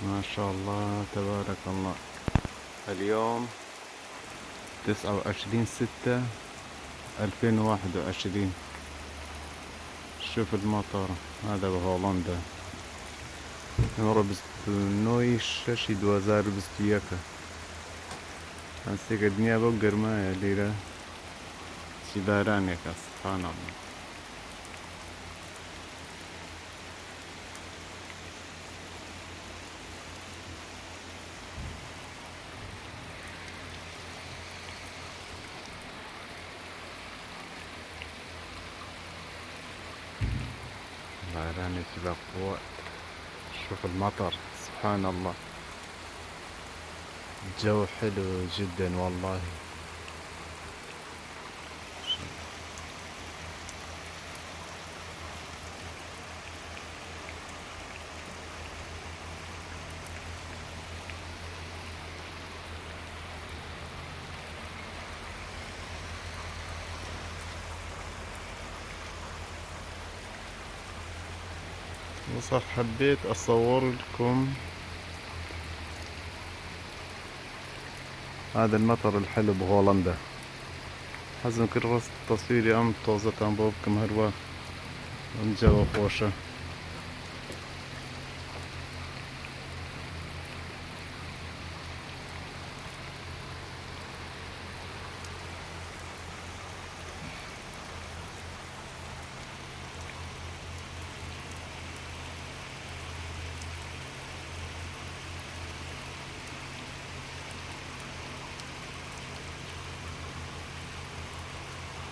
ما شاء الله تبارك الله. اليوم 29/6/2021. شوف المطر هذا بهولندا. Robust Neues i 2021. Anse dnia bo grma lira sidarane ka subhanallah. بارانة الأقوى. شوف المطر سبحان الله. الجو حلو جدا والله. وصح حبيت أصور لكم هذا المطر الحلو بهولندا. حزم كل رصد تصويري أم توزت أم بوبكم هروا الجو خوشة.